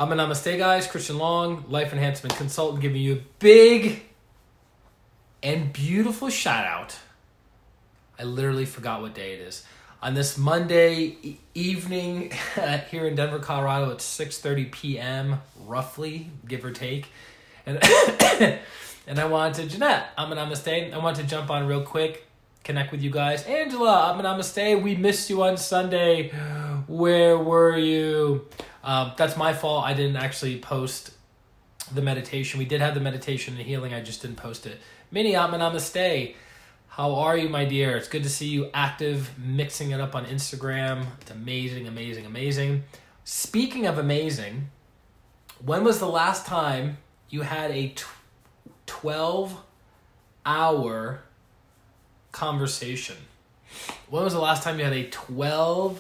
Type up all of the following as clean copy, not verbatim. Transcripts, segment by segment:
I'm a Namaste, guys. Christian Long, life enhancement consultant, giving you a big and beautiful shout out. I literally forgot what day it is. On this Monday evening here in Denver, Colorado, it's 6:30 p.m. roughly, give or take. And and I wanted to, Jeanette, I'm a Namaste. I want to jump on real quick, connect with you guys. Angela, I'm a Namaste. We missed you on Sunday. Where were you? That's my fault. I didn't actually post the meditation. We did have the meditation and healing. I just didn't post it. Minnie, I'm a Namaste. How are you, my dear? It's good to see you active, mixing it up on Instagram. It's amazing, amazing, amazing. Speaking of amazing, when was the last time you had a 12-hour conversation? When was the last time you had a 12-hour?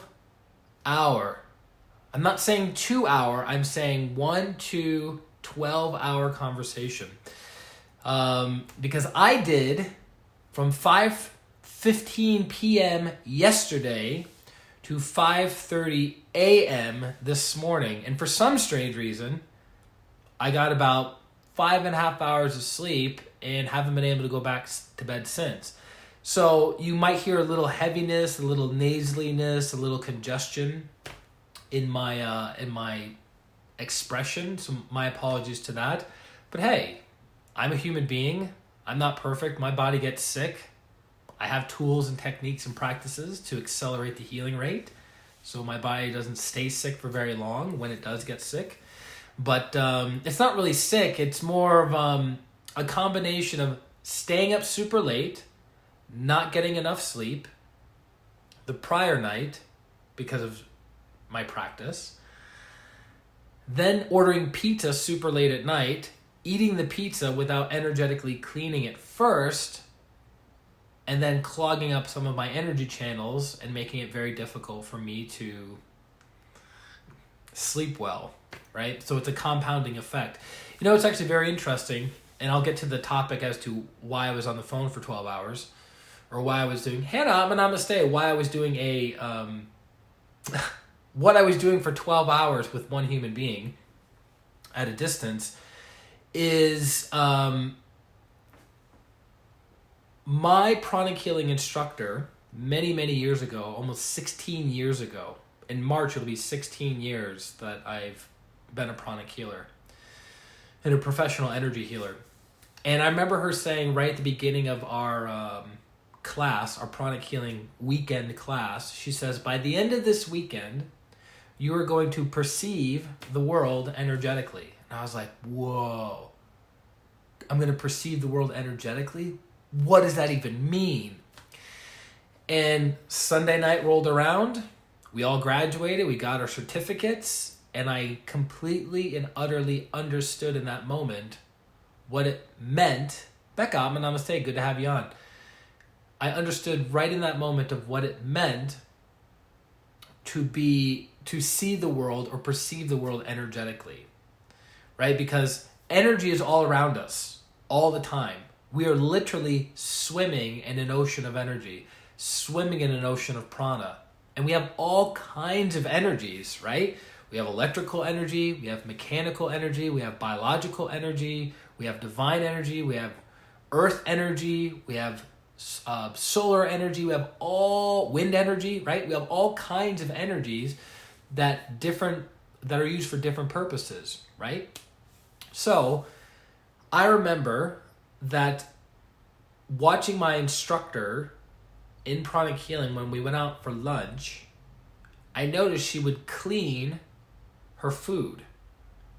I'm not saying 2-hour. I'm saying 1 to 12-hour conversation. Because I did from 5:15 p.m. yesterday to 5:30 a.m. this morning. And for some strange reason, I got about 5.5 hours of sleep and haven't been able to go back to bed since. So you might hear a little heaviness, a little nasaliness, a little congestion in my expression. So my apologies to that. But hey, I'm a human being. I'm not perfect. My body gets sick. I have tools and techniques and practices to accelerate the healing rate, so my body doesn't stay sick for very long when it does get sick. But it's not really sick. It's more of a combination of staying up super late, not getting enough sleep the prior night because of my practice, then ordering pizza super late at night, eating the pizza without energetically cleaning it first, and then clogging up some of my energy channels and making it very difficult for me to sleep well, right? So it's a compounding effect. You know, it's actually very interesting, and I'll get to the topic as to why I was on the phone for 12 hours, or why I was doing, Hannah, I'm a Namaste, why I was doing what I was doing for 12 hours with one human being at a distance is my pranic healing instructor many, many years ago, almost 16 years ago. In March, it'll be 16 years that I've been a pranic healer and a professional energy healer. And I remember her saying right at the beginning of our class, our pranic healing weekend class, she says, by the end of this weekend, you are going to perceive the world energetically. And I was like, whoa, I'm going to perceive the world energetically? What does that even mean? And Sunday night rolled around. We all graduated. We got our certificates. And I completely and utterly understood in that moment what it meant. Becca, I'm a Namaste. Good to have you on. I understood right in that moment of what it meant to see the world or perceive the world energetically. Right? Because energy is all around us all the time. We are literally swimming in an ocean of energy, swimming in an ocean of prana. And we have all kinds of energies, right? We have electrical energy, we have mechanical energy, we have biological energy, we have divine energy, we have earth energy, we have solar energy, we have all wind energy, right? We have all kinds of energies that are used for different purposes, right? So I remember that watching my instructor in pranic healing when we went out for lunch, I noticed she would clean her food,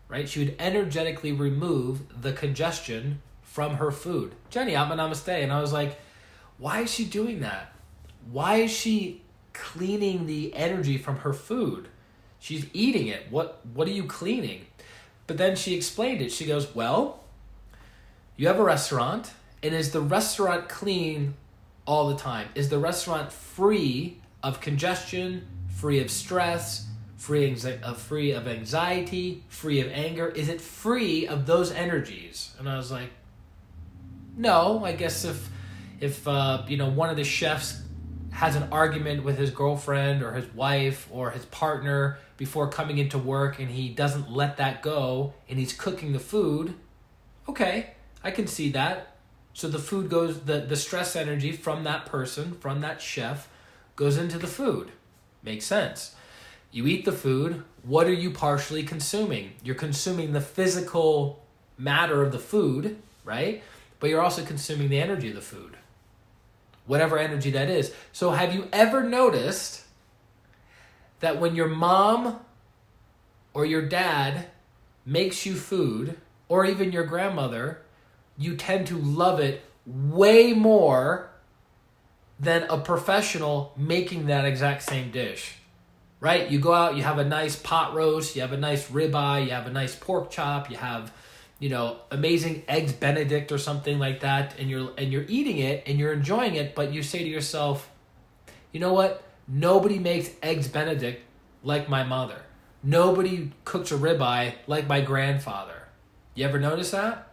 right? She would energetically remove the congestion from her food. Jenny, I'm a Namaste. And I was like, why is she doing that? Why is she cleaning the energy from her food? She's eating it. What are you cleaning? But then she explained it. She goes, well, you have a restaurant, and is the restaurant clean all the time? Is the restaurant free of congestion, free of stress, free of anxiety, free of anger? Is it free of those energies? And I was like, no, I guess if one of the chefs has an argument with his girlfriend or his wife or his partner before coming into work, and he doesn't let that go, and he's cooking the food, okay, I can see that. So the food goes, the stress energy from that person, from that chef, goes into the food. Makes sense. You eat the food. What are you partially consuming? You're consuming the physical matter of the food, right? But you're also consuming the energy of the food, whatever energy that is. So have you ever noticed that when your mom or your dad makes you food, or even your grandmother, you tend to love it way more than a professional making that exact same dish, right? You go out, you have a nice pot roast, you have a nice ribeye, you have a nice pork chop, you have, amazing eggs Benedict or something like that, and you're eating it and you're enjoying it, but you say to yourself, you know what? Nobody makes eggs Benedict like my mother. Nobody cooks a ribeye like my grandfather. You ever notice that?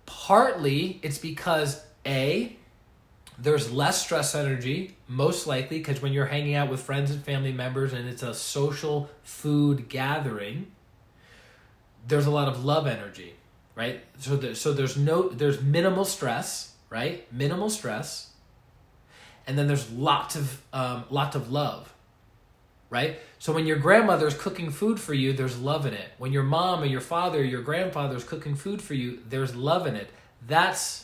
Partly it's because A, there's less stress energy, most likely, because when you're hanging out with friends and family members and it's a social food gathering, there's a lot of love energy, right? So there's minimal stress, right? Minimal stress, and then there's lots of love, right? So when your grandmother's cooking food for you, there's love in it. When your mom or your father or your grandfather's cooking food for you, there's love in it. That's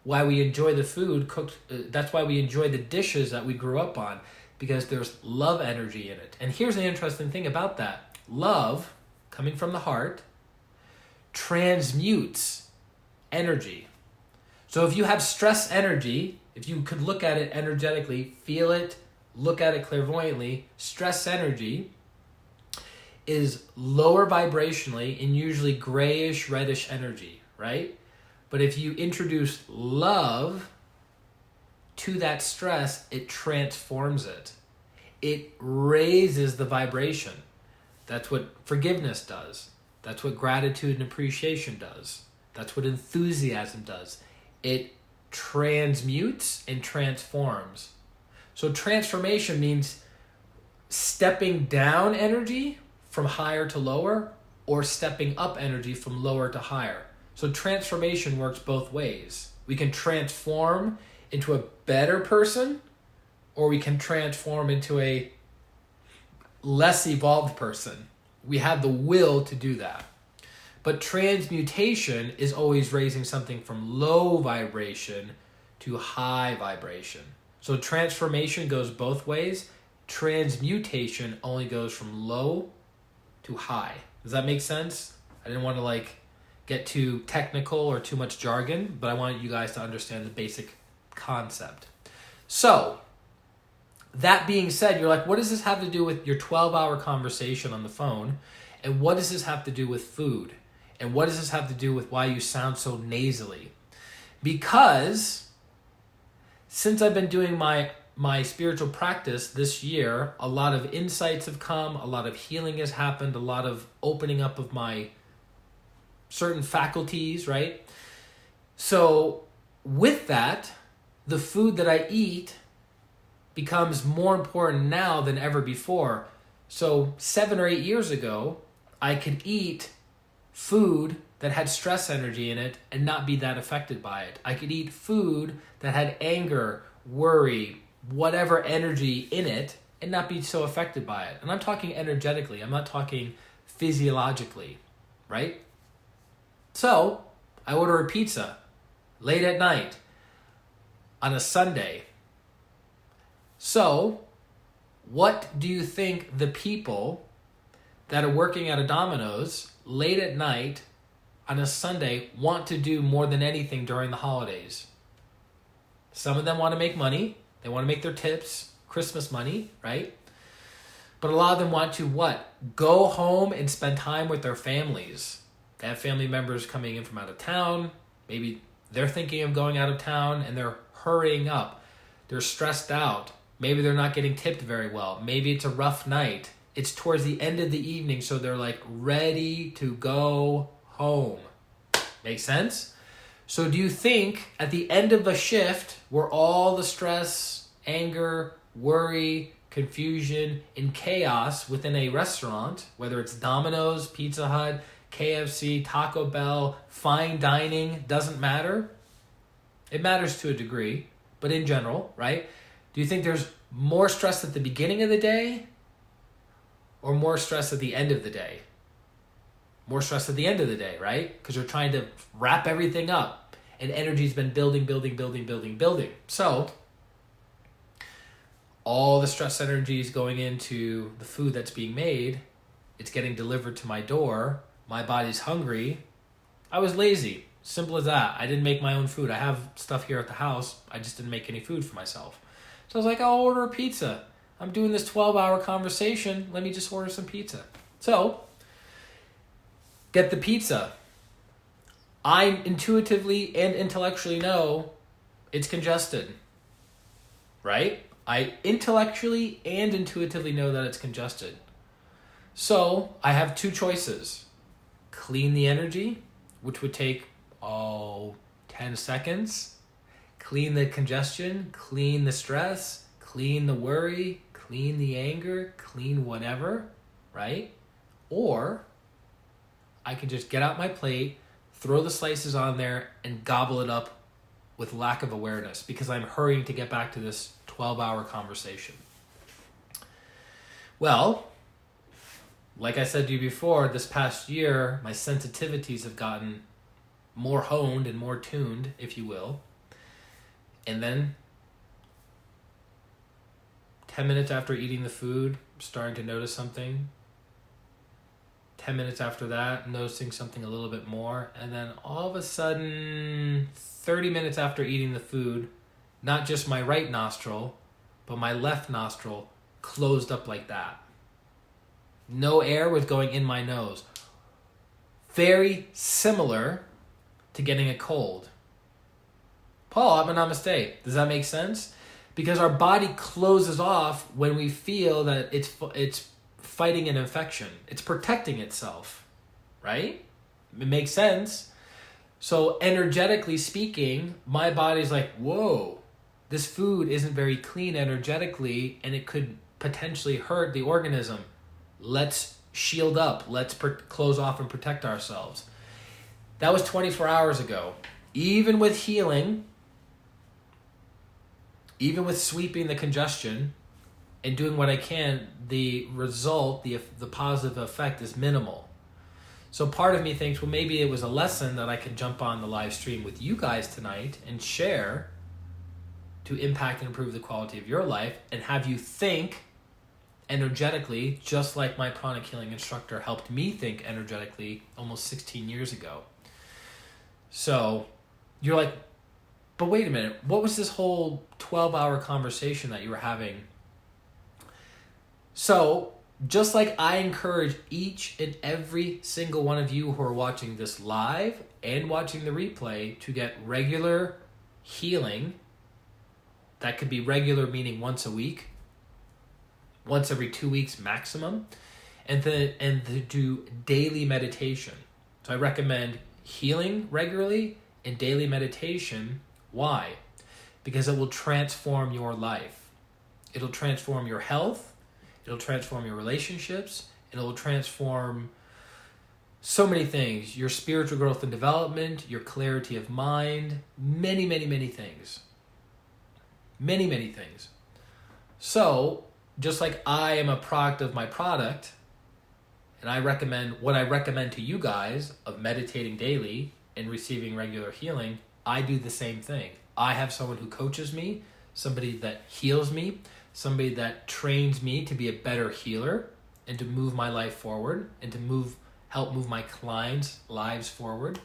why we enjoy the food cooked. That's why we enjoy the dishes that we grew up on, because there's love energy in it. And here's the interesting thing about that. Love, coming from the heart, transmutes energy. So if you have stress energy, if you could look at it energetically, feel it, look at it clairvoyantly, stress energy is lower vibrationally and usually grayish, reddish energy, right? But if you introduce love to that stress, it transforms it. It raises the vibration. That's what forgiveness does. That's what gratitude and appreciation does. That's what enthusiasm does. It transmutes and transforms. So transformation means stepping down energy from higher to lower, or stepping up energy from lower to higher. So transformation works both ways. We can transform into a better person, or we can transform into a less evolved person. We have the will to do that. But transmutation is always raising something from low vibration to high vibration. So transformation goes both ways. Transmutation only goes from low to high. Does that make sense? I didn't want to get too technical or too much jargon, but I wanted you guys to understand the basic concept. So, that being said, you're like, what does this have to do with your 12-hour conversation on the phone? And what does this have to do with food? And what does this have to do with why you sound so nasally? Because since I've been doing my spiritual practice this year, a lot of insights have come, a lot of healing has happened, a lot of opening up of my certain faculties, right? So with that, the food that I eat becomes more important now than ever before. So 7 or 8 years ago, I could eat food that had stress energy in it and not be that affected by it. I could eat food that had anger, worry, whatever energy in it and not be so affected by it. And I'm talking energetically. I'm not talking physiologically, right? So I order a pizza late at night on a Sunday. So what do you think the people that are working at a Domino's late at night on a Sunday want to do more than anything during the holidays? Some of them want to make money. They want to make their tips, Christmas money, right? But a lot of them want to what? Go home and spend time with their families. They have family members coming in from out of town. Maybe they're thinking of going out of town and they're hurrying up. They're stressed out. Maybe they're not getting tipped very well. Maybe it's a rough night. It's towards the end of the evening, so they're ready to go home. Make sense? So do you think at the end of a shift where all the stress, anger, worry, confusion, and chaos within a restaurant, whether it's Domino's, Pizza Hut, KFC, Taco Bell, fine dining, doesn't matter. It matters to a degree, but in general, right? Do you think there's more stress at the beginning of the day or more stress at the end of the day? More stress at the end of the day, right? Because you're trying to wrap everything up and energy's been building. So all the stress energy is going into the food that's being made. It's getting delivered to my door. My body's hungry. I was lazy. Simple as that. I didn't make my own food. I have stuff here at the house. I just didn't make any food for myself. So I was like, I'll order a pizza. I'm doing this 12-hour conversation. Let me just order some pizza. So, get the pizza. I intuitively and intellectually know it's congested. Right? I intellectually and intuitively know that it's congested. So, I have two choices. Clean the energy, which would take 10 seconds. Clean the congestion, clean the stress, clean the worry, clean the anger, clean whatever, right? Or I can just get out my plate, throw the slices on there, and gobble it up with lack of awareness because I'm hurrying to get back to this 12-hour conversation. Well, like I said to you before, this past year, my sensitivities have gotten more honed and more tuned, if you will. And then 10 minutes after eating the food, I'm starting to notice something. 10 minutes after that, noticing something a little bit more. And then all of a sudden, 30 minutes after eating the food, not just my right nostril, but my left nostril closed up like that. No air was going in my nose. Very similar to getting a cold. Paul, namaste. Does that make sense? Because our body closes off when we feel that it's fighting an infection. It's protecting itself, right? It makes sense. So energetically speaking, my body's like, whoa, this food isn't very clean energetically and it could potentially hurt the organism. Let's shield up. Let's close off and protect ourselves. That was 24 hours ago. Even with healing, even with sweeping the congestion and doing what I can, the result, the positive effect is minimal. So part of me thinks, well, maybe it was a lesson that I could jump on the live stream with you guys tonight and share to impact and improve the quality of your life and have you think energetically, just like my pranic healing instructor helped me think energetically almost 16 years ago. So you're like, but wait a minute, what was this whole 12-hour conversation that you were having? So just like I encourage each and every single one of you who are watching this live and watching the replay to get regular healing, that could be regular meaning once a week, once every 2 weeks maximum, and to do daily meditation. So I recommend healing regularly and daily meditation. Why? Because it will transform your life. It'll transform your health. It'll transform your relationships. It'll transform so many things. Your spiritual growth and development, your clarity of mind, many, many, many things. Many, many things. So, just like I am a product of my product, and I recommend what I recommend to you guys of meditating daily and receiving regular healing, I do the same thing. I have someone who coaches me, somebody that heals me, somebody that trains me to be a better healer and to move my life forward and to help move my clients' lives forward.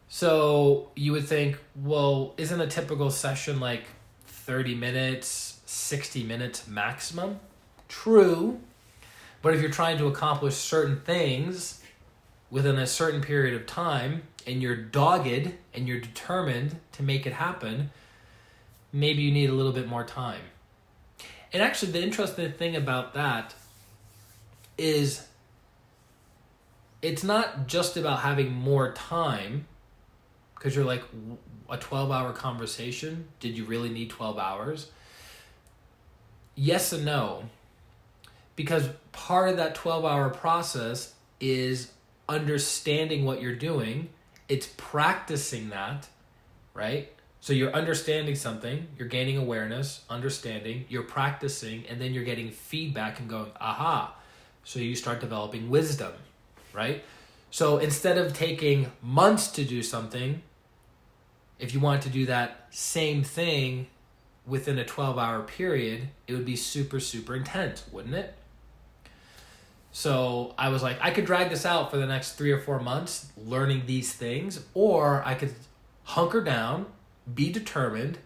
So you would think, well, isn't a typical session like 30 minutes, 60 minutes maximum? True. But if you're trying to accomplish certain things within a certain period of time and you're dogged and you're determined to make it happen, maybe you need a little bit more time. And actually the interesting thing about that is it's not just about having more time, because you're like, a 12-hour conversation, did you really need 12 hours? yes and no. Because part of that 12-hour process is understanding what you're doing. It's practicing that, right? So you're understanding something, you're gaining awareness, understanding, you're practicing, and then you're getting feedback and going, aha. So you start developing wisdom, right? So instead of taking months to do something, if you want to do that same thing within a 12-hour period, it would be super, super intense, wouldn't it? So I was like, I could drag this out for the next 3 or 4 months learning these things, or I could hunker down, be determined,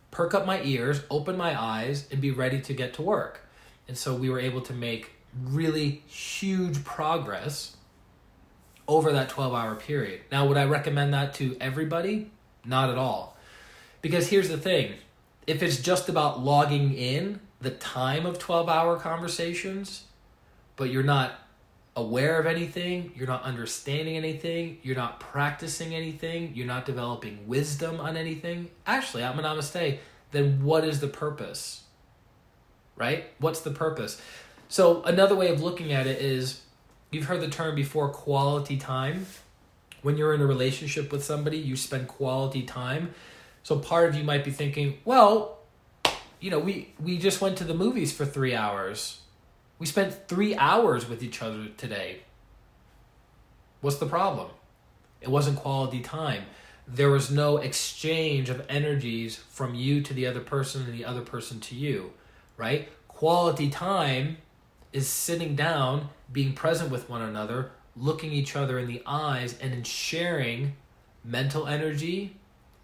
perk up my ears, open my eyes, and be ready to get to work. And so we were able to make really huge progress over that 12-hour period. Now, would I recommend that to everybody? Not at all. Because here's the thing. If it's just about logging in the time of 12-hour conversations, but you're not aware of anything, you're not understanding anything, you're not practicing anything, you're not developing wisdom on anything, actually, I'm an namaste, then what is the purpose? Right? What's the purpose? So another way of looking at it is, you've heard the term before, quality time. When you're in a relationship with somebody, you spend quality time. So part of you might be thinking, well, we just went to the movies for 3 hours. We spent 3 hours with each other today. What's the problem? It wasn't quality time. There was no exchange of energies from you to the other person and the other person to you, right? Quality time is sitting down, being present with one another, looking each other in the eyes, and sharing mental energy,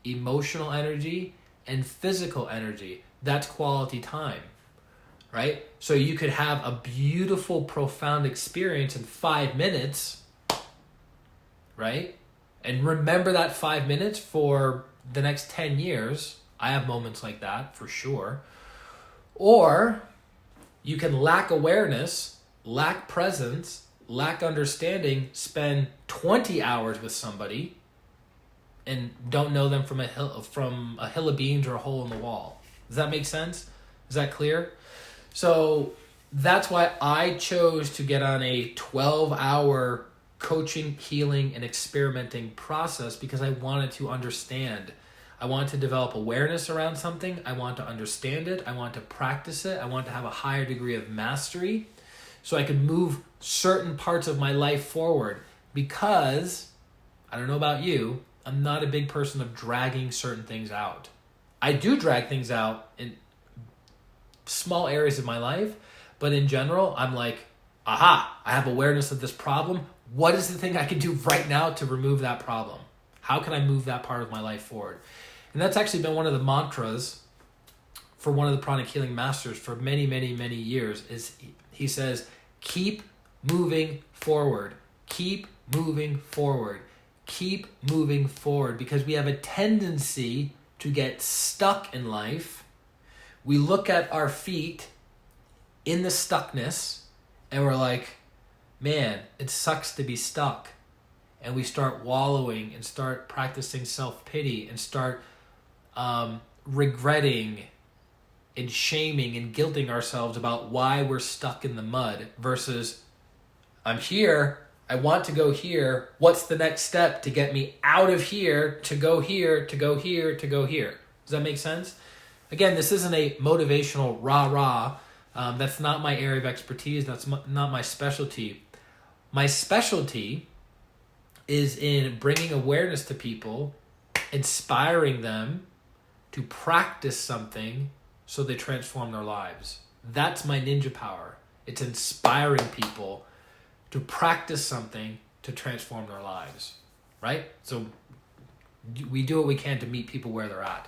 emotional energy, and physical energy. That's quality time, right? So you could have a beautiful, profound experience in 5 minutes, right? And remember that 5 minutes for the next 10 years. I have moments like that, for sure. Or you can lack awareness, lack presence, lack understanding, spend 20 hours with somebody and don't know them from a hill of beans or a hole in the wall. Does that make sense? Is that clear? So that's why I chose to get on a 12-hour coaching, healing, and experimenting process, because I wanted to understand. I want to develop awareness around something. I want to understand it. I want to practice it. I want to have a higher degree of mastery so I can move certain parts of my life forward, because, I don't know about you, I'm not a big person of dragging certain things out. I do drag things out in small areas of my life, but in general, I'm like, aha, I have awareness of this problem. What is the thing I can do right now to remove that problem? How can I move that part of my life forward? And that's actually been one of the mantras for one of the pranic healing masters for many, many, many years. Is he says, keep moving forward, keep moving forward, keep moving forward, because we have a tendency to get stuck in life. We look at our feet in the stuckness and we're like, man, it sucks to be stuck. And we start wallowing and start practicing self-pity and start regretting and shaming and guilting ourselves about why we're stuck in the mud, versus, I'm here, I want to go here, what's the next step to get me out of here, to go here, to go here, to go here? Does that make sense? Again, this isn't a motivational rah-rah. That's not my area of expertise. That's not my specialty. My specialty is in bringing awareness to people, inspiring them to practice something so they transform their lives. That's my ninja power. It's inspiring people to practice something to transform their lives, right? So we do what we can to meet people where they're at.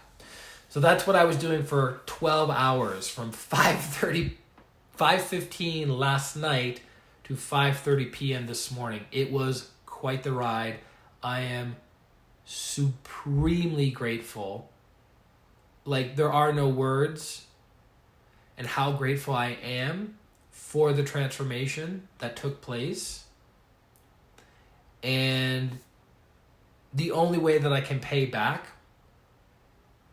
So that's what I was doing for 12 hours, from 5:15 last night to 5:30 p.m. this morning. It was quite the ride. I am supremely grateful. Like, there are no words and how grateful I am for the transformation that took place. And the only way that I can pay back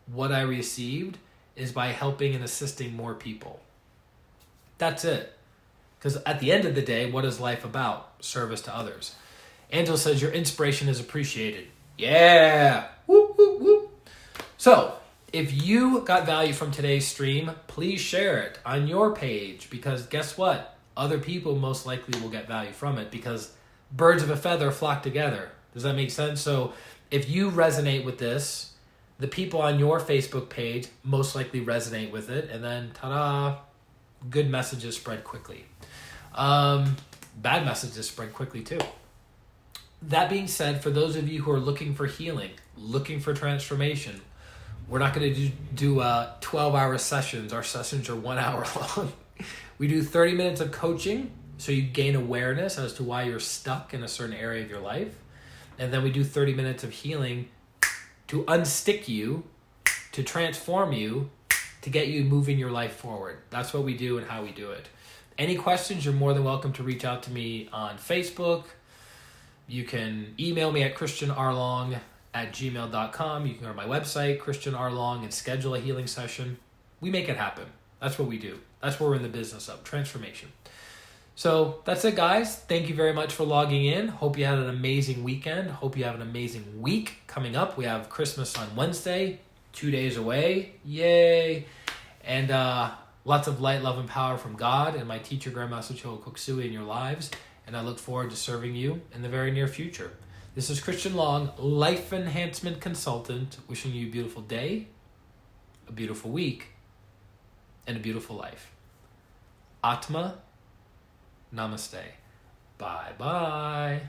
what I received is by helping and assisting more people. That's it. Because at the end of the day, what is life about? Service to others. Angela says, your inspiration is appreciated. Yeah. Woo, woo, woo. So, if you got value from today's stream, please share it on your page, because guess what? Other people most likely will get value from it, because birds of a feather flock together. Does that make sense? So if you resonate with this, the people on your Facebook page most likely resonate with it, and then ta-da, good messages spread quickly. Bad messages spread quickly too. That being said, for those of you who are looking for healing, looking for transformation, we're not going to do 12-hour sessions. Our sessions are 1 hour long. We do 30 minutes of coaching so you gain awareness as to why you're stuck in a certain area of your life. And then we do 30 minutes of healing to unstick you, to transform you, to get you moving your life forward. That's what we do and how we do it. Any questions, you're more than welcome to reach out to me on Facebook. You can email me at ChristianRLong@gmail.com. You can go to my website, ChristianRLong, and schedule a healing session. We make it happen. That's what we do. That's what we're in the business of, transformation. So that's it, guys. Thank you very much for logging in. Hope you had an amazing weekend. Hope you have an amazing week coming up. We have Christmas on Wednesday, 2 days away. Yay. And lots of light, love, and power from God and my teacher, Grandmaster Choa Koksui, in your lives. And I look forward to serving you in the very near future. This is Christian Long, Life Enhancement Consultant, wishing you a beautiful day, a beautiful week, and a beautiful life. Atma Namaste. Bye-bye.